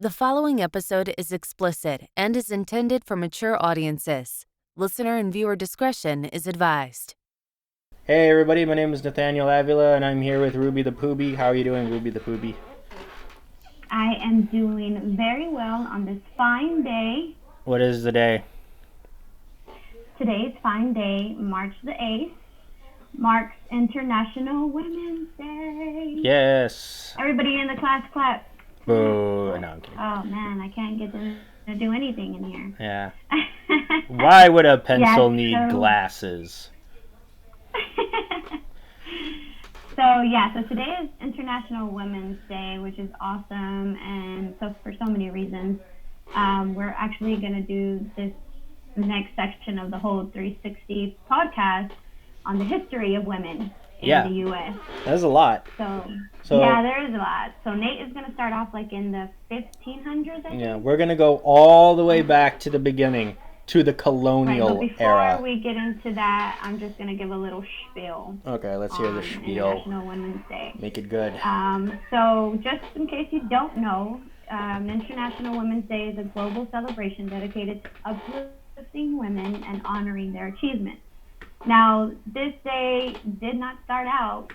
The following episode is explicit and is intended for mature audiences. Listener and viewer discretion is advised. Hey everybody, my name is Nathaniel Avila and I'm here with Ruby the Poobie. How are you doing, Ruby the Poobie? I am doing very well on this fine day. What is the day? Today's fine day, March the 8th, marks International Women's Day. Yes. Everybody in the class clap. Boo. No, I'm kidding. Oh man, I can't get them to do anything in here. Yeah. Why would a pencil need glasses? So today is International Women's Day, which is awesome, and so for so many reasons. We're actually going to do this next section of the whole 360 podcast on the history of women in the U.S. That's a lot. So yeah, there is a lot. So Nate is going to start off like in the 1500s, I think. Yeah, we're going to go all the way back to the beginning, to the Colonial Era. Before we get into that, I'm just going to give a little spiel. Okay, let's hear the spiel. International Women's Day. Make it good. So just in case you don't know, International Women's Day is a global celebration dedicated to uplifting women and honoring their achievements. Now, this day did not start out,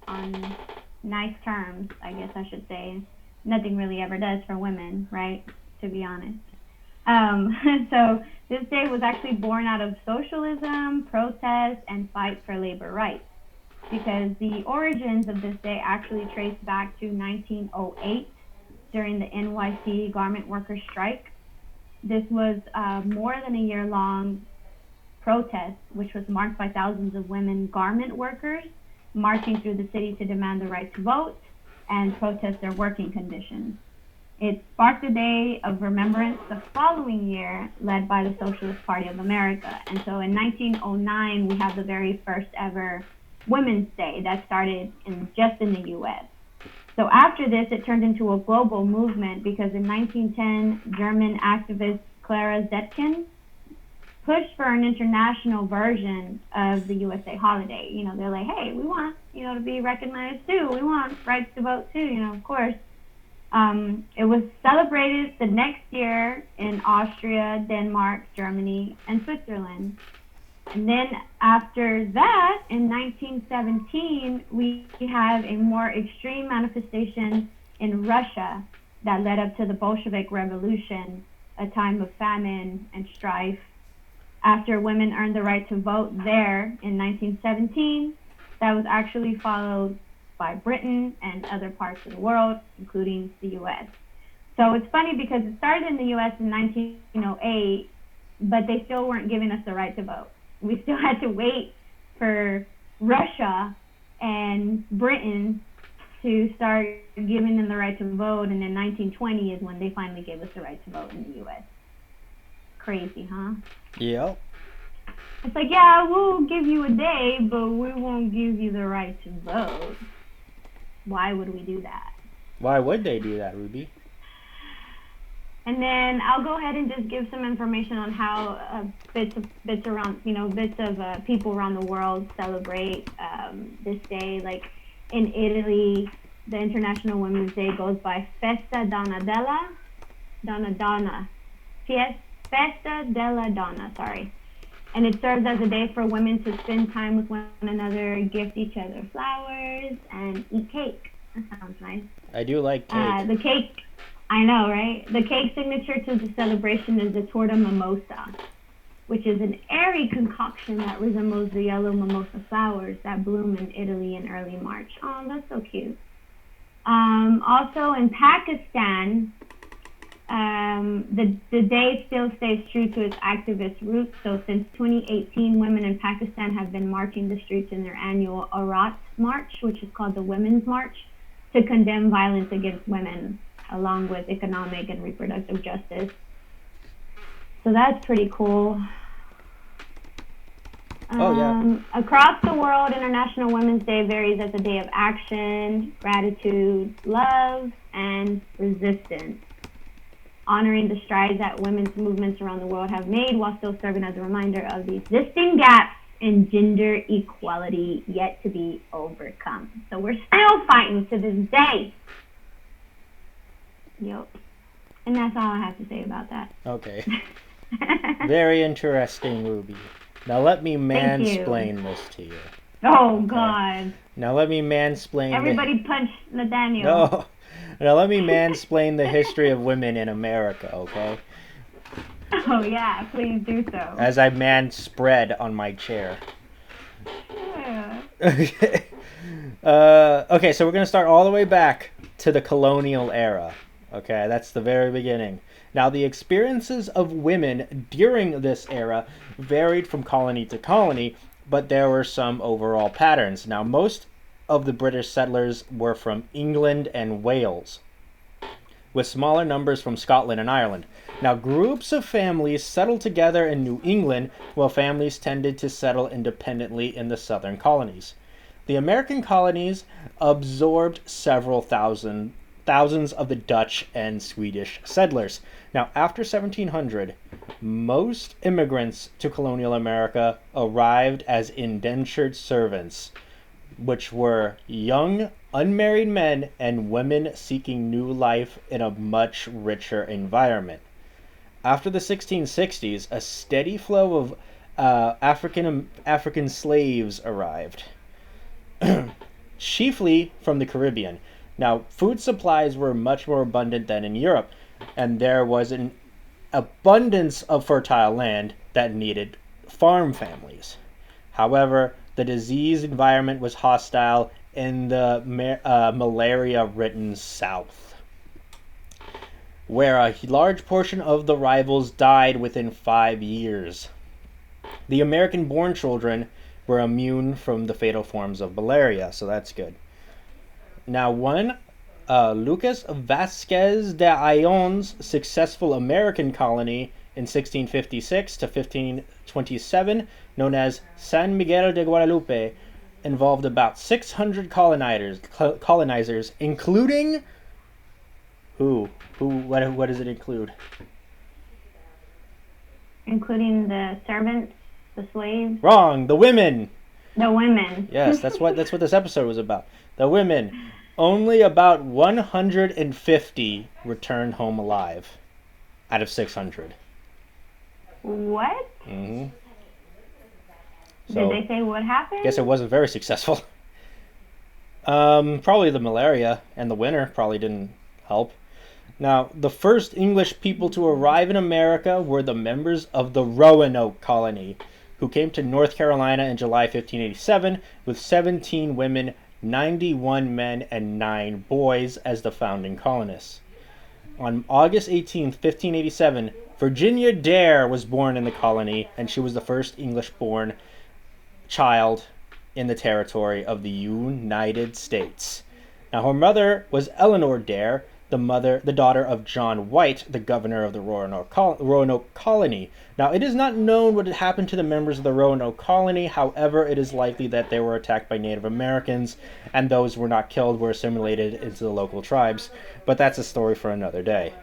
on nice terms, I guess I should say. Nothing really ever does for women, right? To be honest. So this day was actually born out of socialism, protest, and fight for labor rights. Because the origins of this day actually trace back to 1908 during the NYC garment workers strike. This was more than a year-long protest, which was marked by thousands of women garment workers marching through the city to demand the right to vote and protest their working conditions. It sparked a day of remembrance the following year, led by the Socialist Party of America. And so in 1909, we have the very first ever Women's Day that started just in the U.S. So after this, it turned into a global movement because in 1910, German activist Clara Zetkin pushed for an international version of the USA holiday. They're like, hey, we want, to be recognized too. We want rights to vote too, of course. It was celebrated the next year in Austria, Denmark, Germany, and Switzerland. And then after that, in 1917, we have a more extreme manifestation in Russia that led up to the Bolshevik Revolution, a time of famine and strife. After women earned the right to vote there in 1917, that was actually followed by Britain and other parts of the world, including the U.S. So it's funny because it started in the U.S. in 1908, but they still weren't giving us the right to vote. We still had to wait for Russia and Britain to start giving them the right to vote, and then 1920 is when they finally gave us the right to vote in the U.S. Crazy, huh? Yep. It's like, yeah, we'll give you a day, but we won't give you the right to vote. Why would we do that? Why would they do that, Ruby? And then I'll go ahead and just give some information on how bits of people around the world celebrate this day. Like in Italy, the International Women's Day goes by Festa della Donna, sorry. And it serves as a day for women to spend time with one another, gift each other flowers, and eat cake. That sounds nice. I do like cake. The cake, I know, right? The cake signature to the celebration is the torta mimosa, which is an airy concoction that resembles the yellow mimosa flowers that bloom in Italy in early March. Oh, that's so cute. Also in Pakistan, the day still stays true to its activist roots. So since 2018, women in Pakistan have been marching the streets in their annual Arat March, which is called the Women's March, to condemn violence against women, along with economic and reproductive justice. So that's pretty cool. Across the world, International Women's Day varies as a day of action, gratitude, love, and resistance, honoring the strides that women's movements around the world have made while still serving as a reminder of the existing gaps in gender equality yet to be overcome. So we're still fighting to this day. Yep. And that's all I have to say about that. Okay. Very interesting, Ruby. Now let me Thank you. mansplain this to you. Oh, Okay. God. Now let me mansplain. Everybody punch Nathaniel. No. Now let me mansplain the history of women in America, okay? Oh, yeah, please do so. As I spread on my chair. Yeah. Okay. Okay, so we're going to start all the way back to the colonial era. Okay, that's the very beginning. Now, the experiences of women during this era varied from colony to colony, but there were some overall patterns. Now, most of the British settlers were from England and Wales, with smaller numbers from Scotland and Ireland. Now, groups of families settled together in New England, while families tended to settle independently in the southern colonies. The American colonies absorbed several thousands of the Dutch and Swedish settlers. Now, after 1700, most immigrants to colonial America arrived as indentured servants, which were young, unmarried men and women seeking new life in a much richer environment. After the 1660s, a steady flow of African slaves arrived, chiefly from the Caribbean. Now, food supplies were much more abundant than in Europe, and there was an abundance of fertile land that needed farm families. However, the disease environment was hostile in the malaria-ridden South, where a large portion of the rivals died within 5 years. The American-born children were immune from the fatal forms of malaria, so that's good. Now, one Lucas Vasquez de Ayllon's successful American colony in 1656 to 1527, known as San Miguel de Guadalupe, involved about 600 colonizers, including who? What does it include? Including the servants, the slaves. Wrong. The women. The women. Yes, that's what this episode was about. The women. Only about 150 returned home alive out of 600. What? Mm-hmm. Did they say what happened? Guess it wasn't very successful. Probably the malaria and the winter probably didn't help. Now, the first English people to arrive in America were the members of the Roanoke colony, who came to North Carolina in July 1587 with 17 women, 91 men, and 9 boys as the founding colonists. On August 18, 1587, Virginia Dare was born in the colony, and she was the first English-born child in the territory of the United States. Now, her mother was Eleanor Dare, the daughter of John White, the governor of the Roanoke colony. Now, it is not known what had happened to the members of the Roanoke colony. However, it is likely that they were attacked by Native Americans, and those who were not killed were assimilated into the local tribes. But that's a story for another day.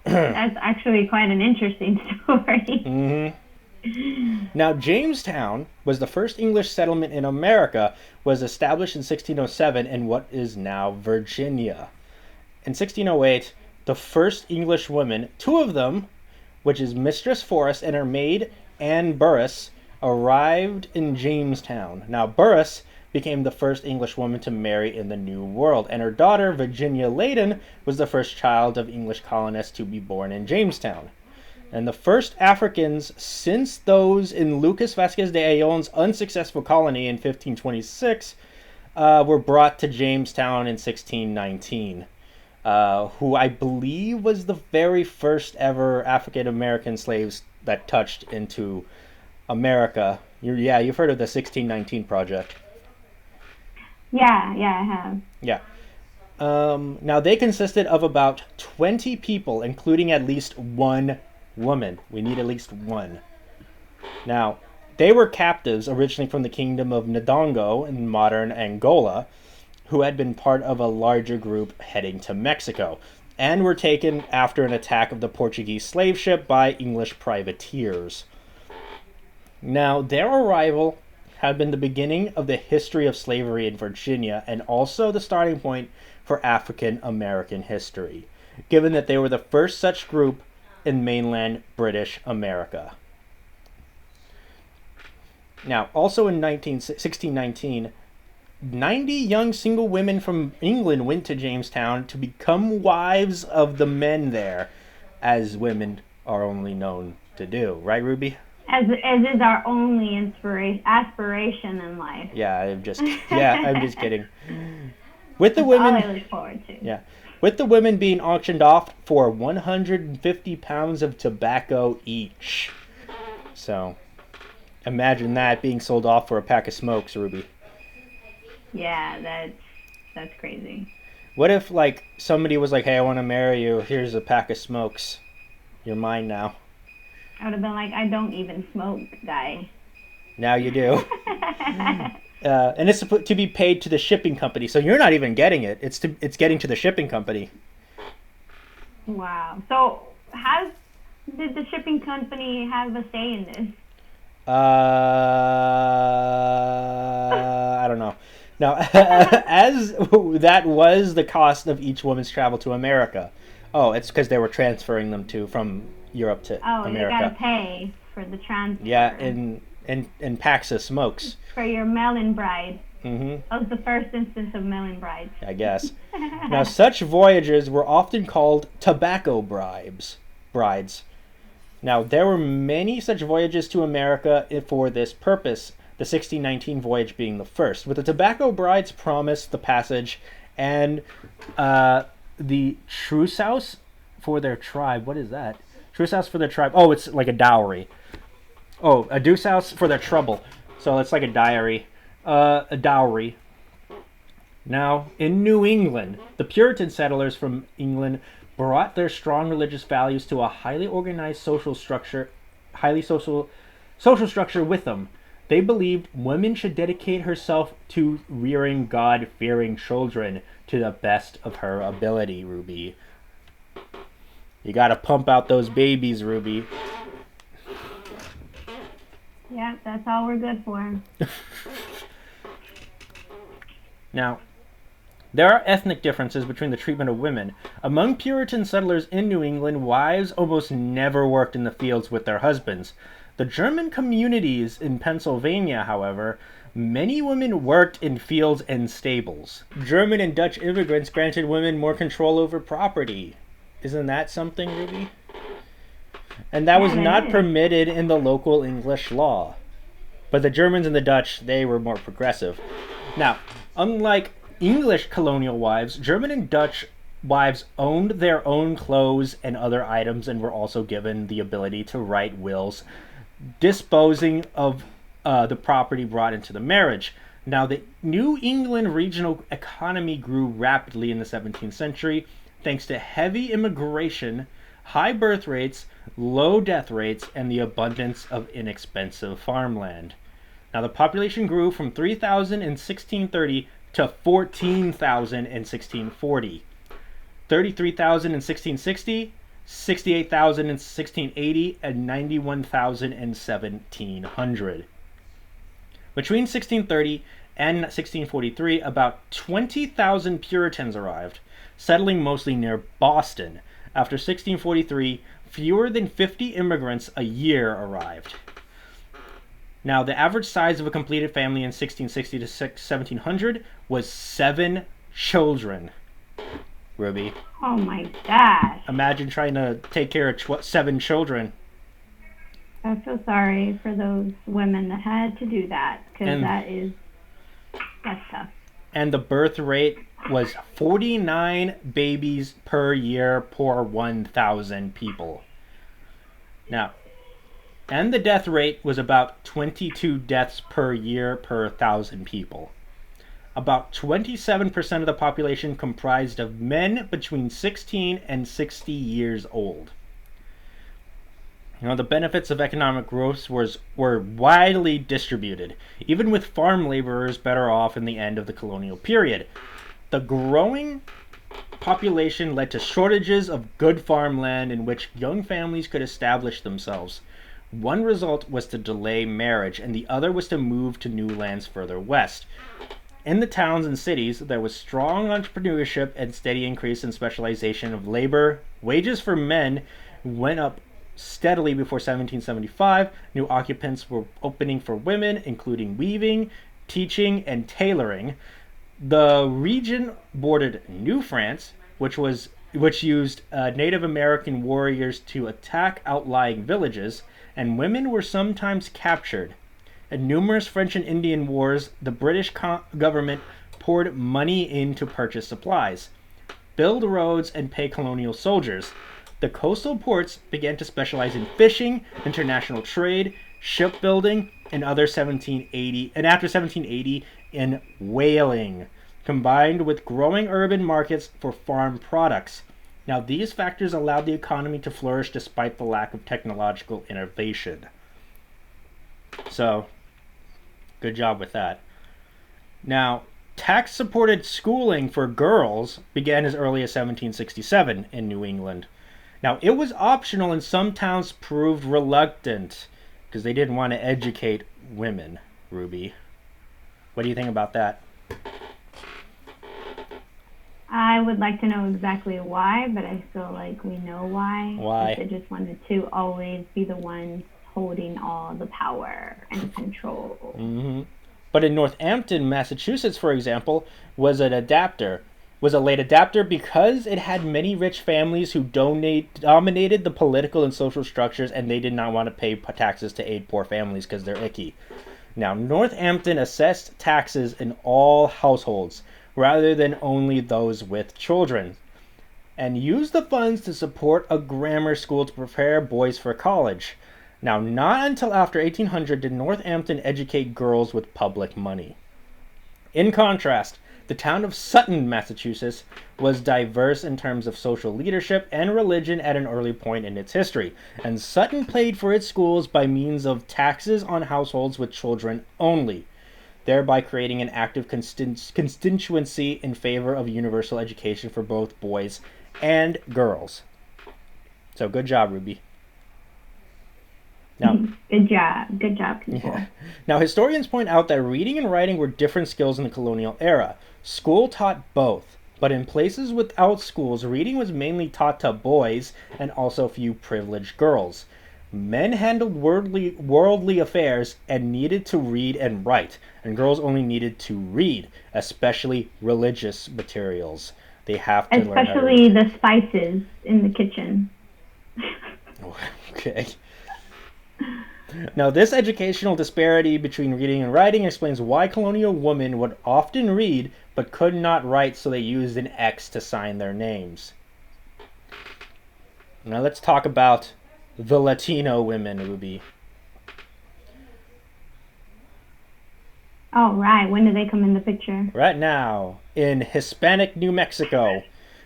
That's actually quite an interesting story. Mm-hmm. Now, Jamestown was the first English settlement in America, was established in 1607 in what is now Virginia. In 1608, the first English women, 2 of them, which is Mistress Forrest and her maid Anne Burris, arrived in Jamestown. Now, Burris became the first English woman to marry in the New World, and her daughter, Virginia Layden, was the first child of English colonists to be born in Jamestown. And the first Africans since those in Lucas Vasquez de Ayllon's unsuccessful colony in 1526 were brought to Jamestown in 1619. Who I believe was the very first ever African-American slaves that touched into America. You've heard of the 1619 Project. Yeah, I have. Yeah. Now, they consisted of about 20 people, including at least 1 woman. We need at least 1. Now, they were captives originally from the kingdom of Ndongo in modern Angola, who had been part of a larger group heading to Mexico, and were taken after an attack of the Portuguese slave ship by English privateers. Now, their arrival had been the beginning of the history of slavery in Virginia, and also the starting point for African American history. given that they were the first such group in mainland British America. Now, also in 1619, 90 young single women from England went to Jamestown to become wives of the men there, as women are only known to do. Right, Ruby? As is our only aspiration in life. I'm just kidding. With the That's women, all I look forward to. yeah, with the women being auctioned off for 150 pounds of tobacco each. So, imagine that being sold off for a pack of smokes, Ruby. Yeah, that's crazy. What if, like, somebody was like, hey, I want to marry you, here's a pack of smokes. You're mine now. I would have been like, I don't even smoke, guy. Now you do. And it's to be paid to the shipping company, so you're not even getting it. It's getting to the shipping company. Wow. So, did the shipping company have a say in this? I don't know. Now, as that was the cost of each woman's travel to America. Oh, it's because they were transferring them from Europe to America. Oh, you gotta pay for the transfer. Yeah, in packs of smokes. For your melon bride. Mm-hmm. That was the first instance of melon brides. I guess. Now, such voyages were often called tobacco brides. Now, there were many such voyages to America for this purpose, the 1619 voyage being the first, with the tobacco brides promised the passage and the trousseau for their tribe. What is that? Trousseau for their tribe. Oh, it's like a dowry. Oh, a doucehouse for their trouble. So it's like a dowry. Now, in New England, the Puritan settlers from England brought their strong religious values to a highly organized social structure with them. They believed women should dedicate herself to rearing God-fearing children to the best of her ability, Ruby. You gotta pump out those babies, Ruby. Yeah, that's all we're good for. Now, there are ethnic differences between the treatment of women. Among Puritan settlers in New England, wives almost never worked in the fields with their husbands. The German communities in Pennsylvania, however, many women worked in fields and stables. German and Dutch immigrants granted women more control over property. Isn't that something, Ruby? And that was not permitted in the local English law. But the Germans and the Dutch, they were more progressive. Now, unlike English colonial wives, German and Dutch wives owned their own clothes and other items and were also given the ability to write wills disposing of the property brought into the marriage. Now, the New England regional economy grew rapidly in the 17th century thanks to heavy immigration, high birth rates, low death rates, and the abundance of inexpensive farmland. Now, the population grew from 3,000 in 1630 to 14,000 in 1640, 33,000 in 1660, 68,000 in 1680, and 91,000 in 1700. Between 1630 and 1643, about 20,000 Puritans arrived, settling mostly near Boston. After 1643, fewer than 50 immigrants a year arrived. Now, the average size of a completed family in 1660 to 1700 was 7 children. Ruby. Oh my gosh. Imagine trying to take care of 7 children. I'm so sorry for those women that had to do that, because that's tough. And the birth rate was 49 babies per year per 1,000 people. Now, and the death rate was about 22 deaths per year per 1,000 people. About 27% of the population comprised of men between 16 and 60 years old. You know, the benefits of economic growth were widely distributed, even with farm laborers better off in the end of the colonial period. The growing population led to shortages of good farmland in which young families could establish themselves. One result was to delay marriage, and the other was to move to new lands further west. In the towns and cities, there was strong entrepreneurship and steady increase in specialization of labor. Wages for men went up steadily before 1775. New occupants were opening for women, including weaving, teaching, and tailoring. The region bordered New France, which used Native American warriors to attack outlying villages, and women were sometimes captured. In numerous French and Indian wars, the British government poured money in to purchase supplies, build roads, and pay colonial soldiers. The coastal ports began to specialize in fishing, international trade, shipbuilding, and after 1780 in whaling, combined with growing urban markets for farm products. Now, these factors allowed the economy to flourish despite the lack of technological innovation. So, good job with that. Now, tax-supported schooling for girls began as early as 1767 in New England. Now, it was optional and some towns proved reluctant because they didn't want to educate women, Ruby. What do you think about that? I would like to know exactly why, but I feel like we know why. Why? They just wanted to always be the ones holding all the power and control. Mm-hmm. But in Northampton, Massachusetts, for example, was a late adapter because it had many rich families who dominated the political and social structures, and they did not want to pay taxes to aid poor families because they're icky. Now, Northampton assessed taxes in all households, rather than only those with children, and used the funds to support a grammar school to prepare boys for college. Now, not until after 1800 did Northampton educate girls with public money. In contrast, the town of Sutton, Massachusetts, was diverse in terms of social leadership and religion at an early point in its history, and Sutton paid for its schools by means of taxes on households with children only, thereby creating an active constituency in favor of universal education for both boys and girls. So good job, Ruby. Now, Good job, people. Yeah. Now, historians point out that reading and writing were different skills in the colonial era. School taught both, but in places without schools, reading was mainly taught to boys and also few privileged girls. Men handled worldly affairs and needed to read and write, and girls only needed to read, especially religious materials. They have to learn how to read. Especially the spices in the kitchen. Okay. Now, this educational disparity between reading and writing explains why colonial women would often read but could not write, so they used an X to sign their names. Now, let's talk about the Latino women, Ruby. Oh, right. When do they come in the picture? Right now, in Hispanic New Mexico,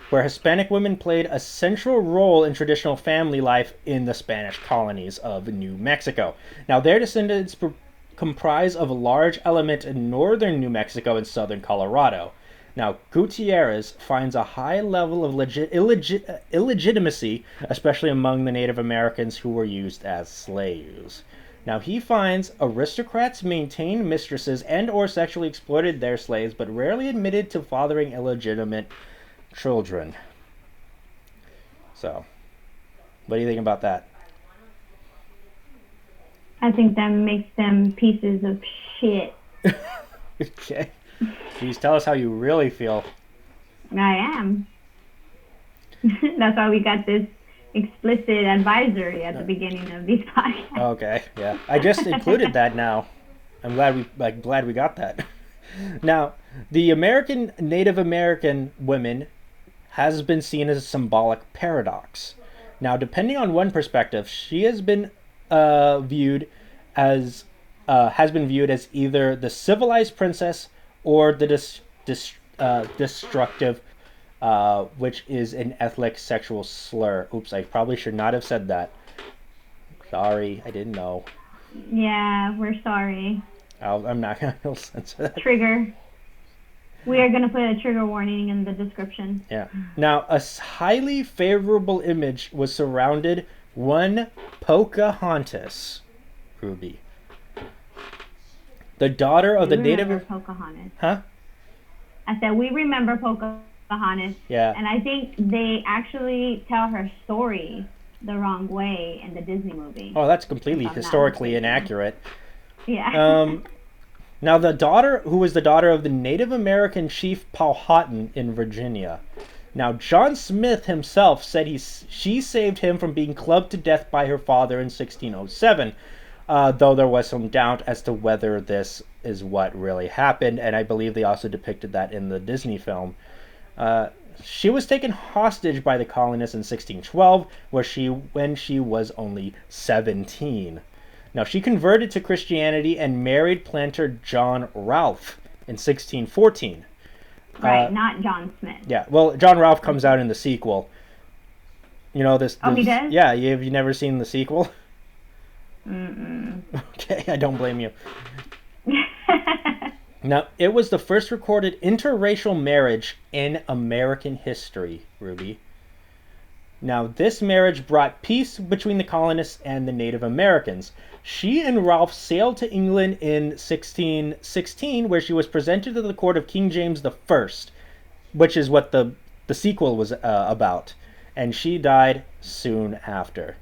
where Hispanic women played a central role in traditional family life in the Spanish colonies of New Mexico. Now, their descendants comprise of a large element in northern New Mexico and southern Colorado. Now, Gutierrez finds a high level of illegitimacy, especially among the Native Americans who were used as slaves. Now, he finds aristocrats maintained mistresses and or sexually exploited their slaves, but rarely admitted to fathering illegitimate children. So, what do you think about that? I think that makes them pieces of shit. Okay. Please tell us how you really feel. I am. That's why we got this explicit advisory at the beginning of these podcasts. Okay, yeah. I just included that now. I'm glad we got that. Now, the Native American women has been seen as a symbolic paradox. Now, depending on one perspective, she has been viewed as either the civilized princess or the destructive, which is an ethnic sexual slur. Oops, I probably should not have said that. Sorry, I didn't know. Yeah, we're sorry. I'm not going to censor that. Trigger. We are going to put a trigger warning in the description. Yeah. Now, a highly favorable image was surrounded one Pocahontas, Ruby. The daughter of the Native... Pocahontas. Huh? I said, we remember Pocahontas. Yeah. And I think they actually tell her story the wrong way in the Disney movie. Oh, that's completely historically inaccurate. Yeah. Now, the daughter, who was the daughter of the Native American chief Powhatan in Virginia. Now, John Smith himself said she saved him from being clubbed to death by her father in 1607, though there was some doubt as to whether this is what really happened, and I believe they also depicted that in the Disney film. She was taken hostage by the colonists in 1612, when she was only 17. Now, she converted to Christianity and married planter John Ralph in 1614. Right, not John Smith. Yeah, well, John Ralph comes out in the sequel. You know this? Oh, he does? Yeah, have you never seen the sequel? Mm-mm. Okay, I don't blame you. Now, it was the first recorded interracial marriage in American history, Ruby. Now, this marriage brought peace between the colonists and the Native Americans. She and Ralph sailed to England in 1616, where she was presented to the court of King James I, which is what the sequel was about, and she died soon after.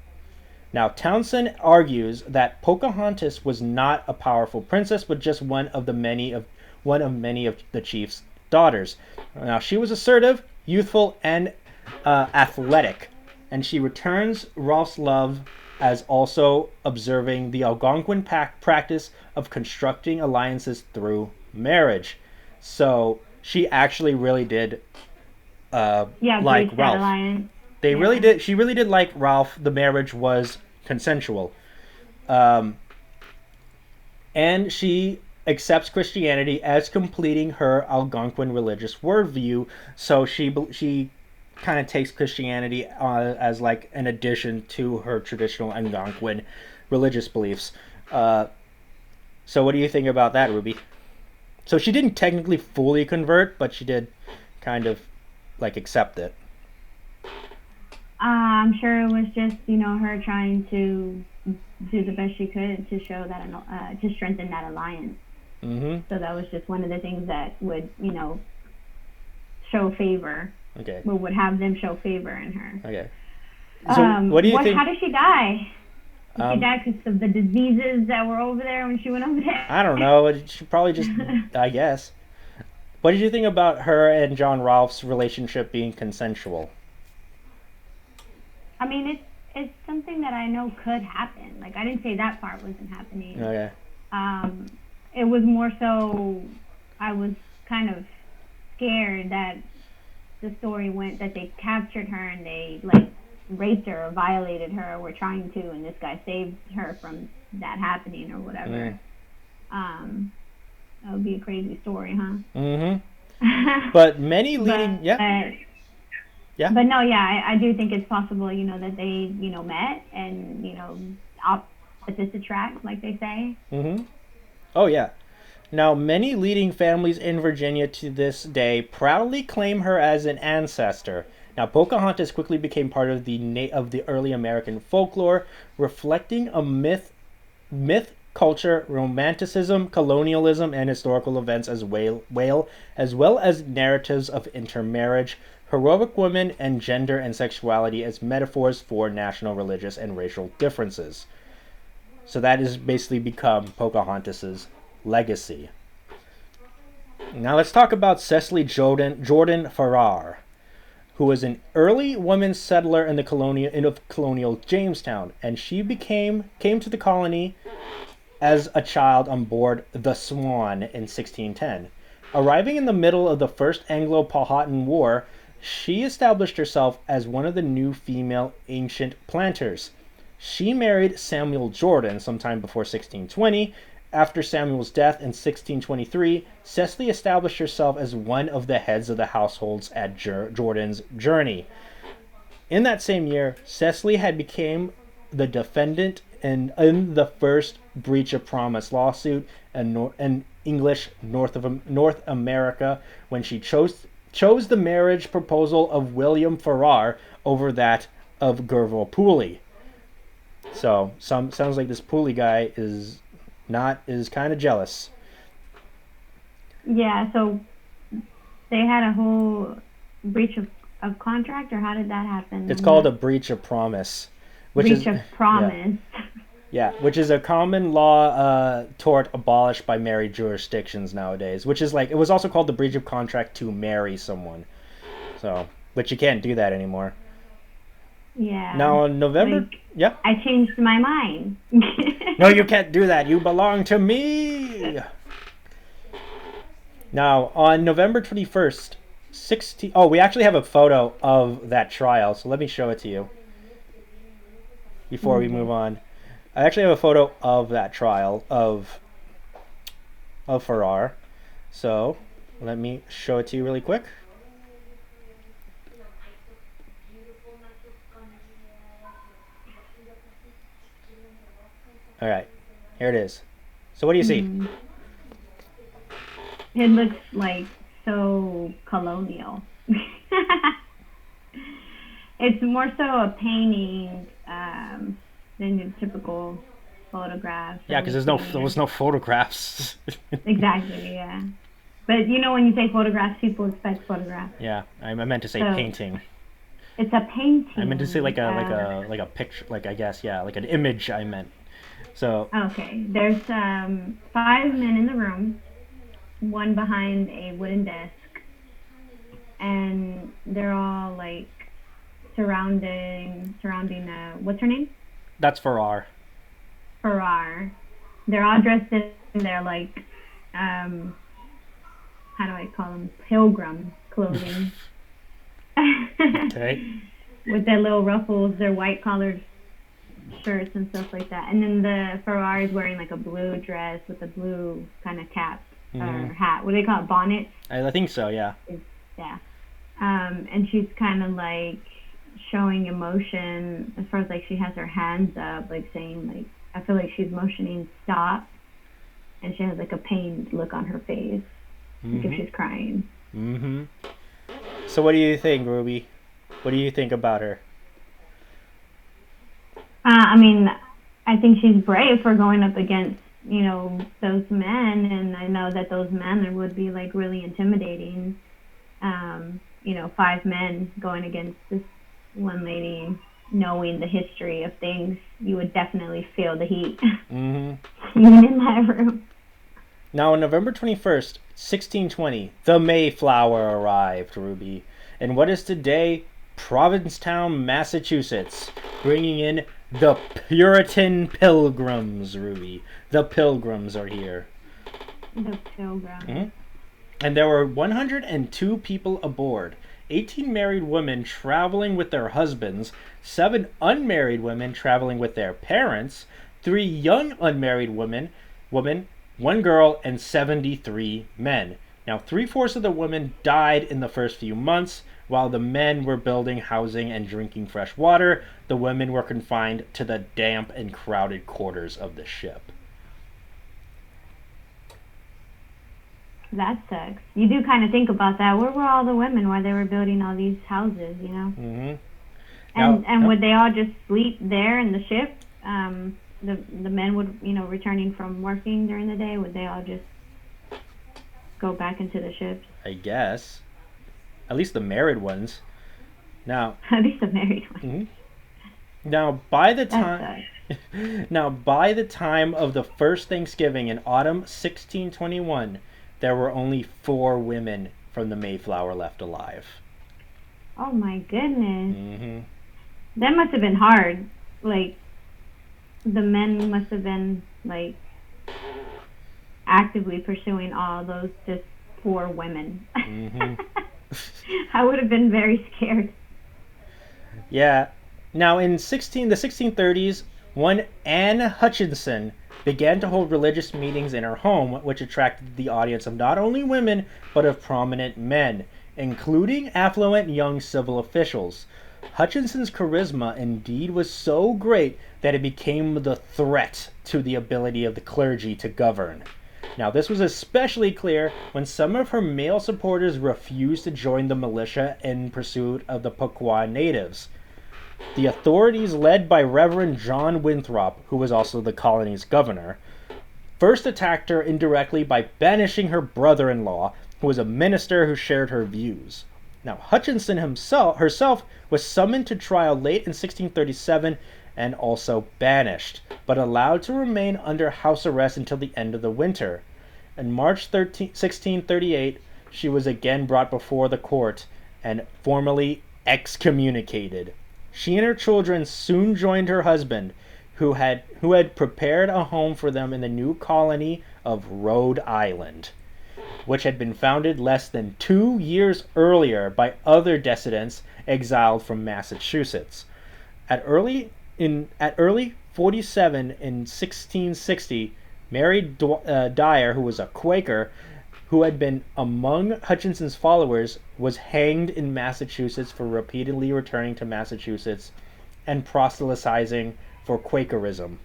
Now, Townsend argues that Pocahontas was not a powerful princess, but just one of many of the chief's daughters. Now, she was assertive, youthful, and athletic, and she returns Ralph's love as also observing the Algonquin practice of constructing alliances through marriage. So she actually really did like Ralph. Alliance. They really did. She really did like Ralph. The marriage was consensual, and she accepts Christianity as completing her Algonquin religious worldview. So she kind of takes Christianity as like an addition to her traditional Algonquin religious beliefs. So what do you think about that, Ruby? So she didn't technically fully convert, but she did kind of like accept it. I'm sure it was just, her trying to do the best she could to show that, to strengthen that alliance. Mm-hmm. So that was just one of the things that would, show favor. Okay. Would have them show favor in her. Okay. So what do you think? How did she die? Did she die because of the diseases that were over there when she went over there? I don't know. She probably just, I guess. What did you think about her and John Ralph's relationship being consensual? I mean, it's something that I know could happen. Like, I didn't say that part wasn't happening. Okay. It was more so I was kind of scared that the story went that they captured her and they, like, raped her or violated her or were trying to, and this guy saved her from that happening or whatever. That would be a crazy story, huh? Mm-hmm. But many leading... Yeah. But no, I do think it's possible, that they, met and, opposites attract, like they say. Mm-hmm. Oh, yeah. Now, many leading families in Virginia to this day proudly claim her as an ancestor. Now, Pocahontas quickly became part of the early American folklore, reflecting a myth, culture, romanticism, colonialism, and historical events as well as narratives of intermarriage, heroic women, and gender and sexuality as metaphors for national, religious, and racial differences. So that has basically become Pocahontas's legacy. Now let's talk about Cecily Jordan Farrar, who was an early woman settler in the colonial Jamestown, and she came to the colony as a child on board the Swan in 1610. Arriving in the middle of the First Anglo-Powhatan War, she established herself as one of the new female ancient planters. She married Samuel Jordan sometime before 1620. After Samuel's death in 1623, Cecily established herself as one of the heads of the households at Jordan's journey. In that same year, Cecily had become the defendant in the first breach of promise lawsuit in English North America when she chose the marriage proposal of William Farrar over that of Gerville Pooley. So sounds like this Pooley guy is kind of jealous. Yeah, so they had a whole breach of contract, or how did that happen? It's called a breach of promise. Breach of promise. Yeah, which is a common law tort abolished by married jurisdictions nowadays, which is like, it was also called the breach of contract to marry someone. So, but you can't do that anymore. Yeah. Now on November... Yeah? I changed my mind. No, you can't do that. You belong to me! Now, on November 21st, we actually have a photo of that trial, so let me show it to you before we move on. I actually have a photo of that trial of Farrar. So, let me show it to you really quick. All right, here it is. So what do you see? It looks like so colonial. It's more so a painting than your typical photographs. Yeah, because there was no photographs. Exactly, yeah. But you know, when you say photographs, people expect photographs. Yeah, I meant to say painting. It's a painting. I meant to say like a picture, like, I guess, yeah, like an image. I meant. So. Okay, there's 5 men in the room, one behind a wooden desk, and they're all like surrounding. What's her name? That's Farrar. Farrar. They're all dressed in their like, how do I call them? Pilgrim clothing. Okay. With their little ruffles, their white collared shirts and stuff like that. And then the Farrar is wearing like a blue dress with a blue kind of cap or hat. What do they call it? Bonnet? I think so, yeah. Yeah. And she's kind of like showing emotion as far as like she has her hands up, like saying like, I feel like she's motioning stop, and she has like a pained look on her face, like if she's crying. So what do you think, Ruby? What do you think about her? I mean, I think she's brave for going up against, you know, those men, and I know that those men would be like really intimidating. You know, 5 men going against this one lady, knowing the history of things, you would definitely feel the heat. Even in that room. Now, on November 21st, 1620, the Mayflower arrived, Ruby, in what is today Provincetown, Massachusetts, bringing in the Puritan Pilgrims, Ruby. The Pilgrims are here. The Pilgrims. And there were 102 people aboard. 18 married women traveling with their husbands, 7 unmarried women traveling with their parents, 3 young unmarried women, 1 girl, and 73 men. Now, 3/4 of the women died in the first few months. While the men were building housing and drinking fresh water, the women were confined to the damp and crowded quarters of the ship. That sucks. You do kind of think about that. Where were all the women while they were building all these houses, you know? And would they all just sleep there in the ship? The men would, you know, returning from working during the day, would they all just go back into the ships? I guess. At least the married ones. Now. At least the married ones. Now, by the time of the first Thanksgiving in autumn 1621, there were only 4 women from the Mayflower left alive. Oh my goodness. That must have been hard. Like, the men must have been like actively pursuing all those just 4 women. I would have been very scared. Yeah. Now, in the 1630s, one Anne Hutchinson began to hold religious meetings in her home, which attracted the audience of not only women, but of prominent men, including affluent young civil officials. Hutchinson's charisma indeed was so great that it became the threat to the ability of the clergy to govern. Now, this was especially clear when some of her male supporters refused to join the militia in pursuit of the Pequot natives. The authorities, led by Reverend John Winthrop, who was also the colony's governor, first attacked her indirectly by banishing her brother-in-law who was a minister who shared her views. Now, Hutchinson herself was summoned to trial late in 1637 and also banished, but allowed to remain under house arrest until the end of the winter. In March 1638, she was again brought before the court and formally excommunicated. She and her children soon joined her husband, who had prepared a home for them in the new colony of Rhode Island, which had been founded less than 2 years earlier by other dissidents exiled from Massachusetts. At early 47 in 1660, Mary Dyer, who was a Quaker, who had been among Hutchinson's followers, was hanged in Massachusetts for repeatedly returning to Massachusetts and proselytizing for Quakerism.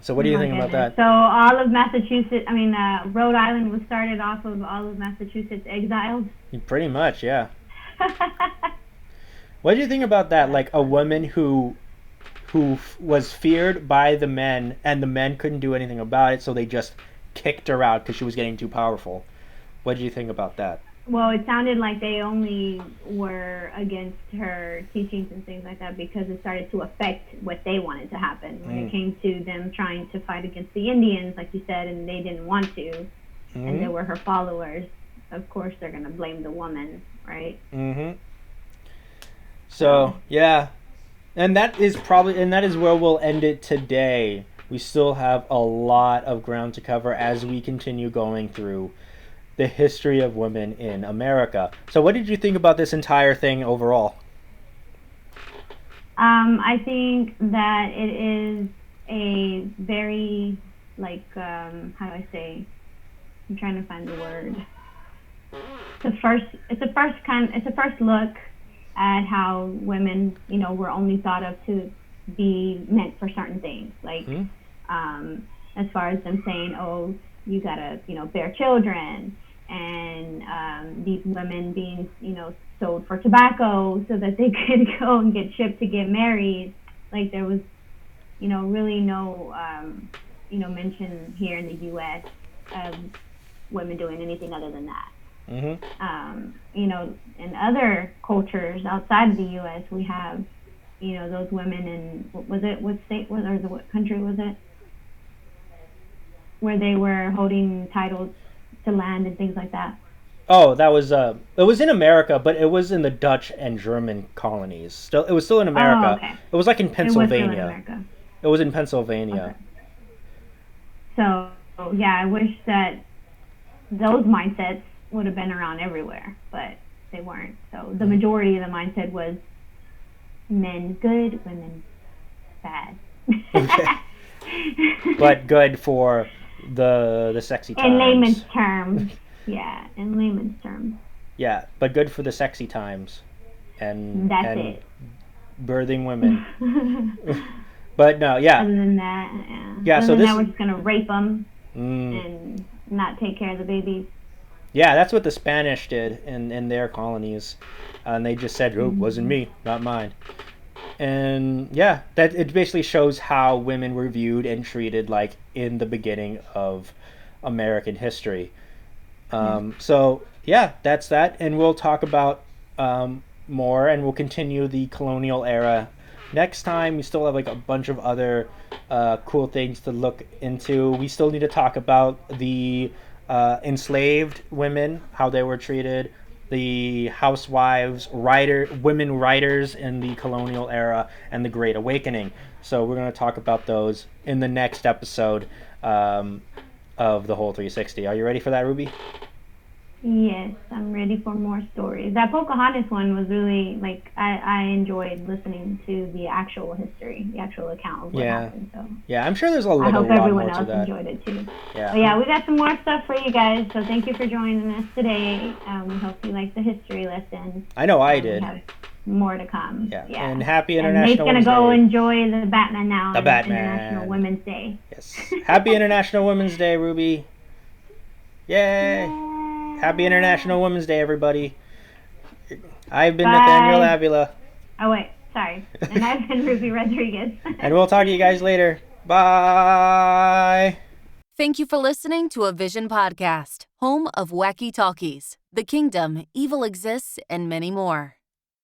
So what do you think about that? So all of Massachusetts, Rhode Island was started off of all of Massachusetts exiled? Pretty much, yeah. What do you think about that? Like a woman who was feared by the men, and the men couldn't do anything about it, so they just kicked her out because she was getting too powerful. What do you think about that? Well, it sounded like they only were against her teachings and things like that because it started to affect what they wanted to happen. When it came to them trying to fight against the Indians, like you said, and they didn't want to, and they were her followers, of course they're going to blame the woman, right? So, yeah. And that is where we'll end it today. We still have a lot of ground to cover as we continue going through the history of women in America. So what did you think about this entire thing overall? I think that it is a very, how do I say? I'm trying to find the word. It's a first look at how women, were only thought of to be meant for certain things. As far as them saying, oh, you gotta, bear children, and these women being, sold for tobacco so that they could go and get shipped to get married. Like there was, really no, mention here in the U.S. of women doing anything other than that. In other cultures outside of the U.S., we have, those women in, what state was, or what country was it? Where they were holding titles to land and things like that. Oh, that was it was in America, but it was in the Dutch and German colonies. It was still in America. Oh, okay. It was like in Pennsylvania. It was still in America. It was in Pennsylvania. Okay. So, yeah, I wish that those mindsets would have been around everywhere, but they weren't. So the majority of the mindset was men good, women bad. Okay. But good for the sexy times. In layman's terms. Yeah, in layman's terms. Yeah, but good for the sexy times. And that's it. Birthing women. But no, yeah. Other than that, yeah. Yeah, Other so than this... that, we're just going to rape them and not take care of the babies. Yeah, that's what the Spanish did in their colonies. And they just said, oh, it wasn't me, not mine. And yeah, that it basically shows how women were viewed and treated like in the beginning of American history. So yeah, that's that. And we'll talk about more, and we'll continue the colonial era next time. We still have like a bunch of other cool things to look into. We still need to talk about the enslaved women, how they were treated, the housewives, women writers in the colonial era, and the Great Awakening. So we're going to talk about those in the next episode of the Whole 360. Are you ready for that, Ruby? Yes, I'm ready for more stories. That Pocahontas one was really, I enjoyed listening to the actual history, the actual account of what happened. So yeah, I'm sure there's a lot more to that. I hope everyone else enjoyed it too. Yeah. But yeah, we got some more stuff for you guys, so thank you for joining us today. We hope you liked the history lesson. I know I did. We have more to come. Yeah. And happy International Nate's Women's going to go Day. enjoy the Batman now. The Batman. International Women's Day. Yes. Happy International Women's Day, Ruby. Yay. Happy International Women's Day, everybody. I've been Nathaniel Avila. Oh, wait. Sorry. And I've been Ruby Rodriguez. And we'll talk to you guys later. Bye. Thank you for listening to a Vision podcast, home of wacky talkies, The Kingdom, Evil Exists, and many more.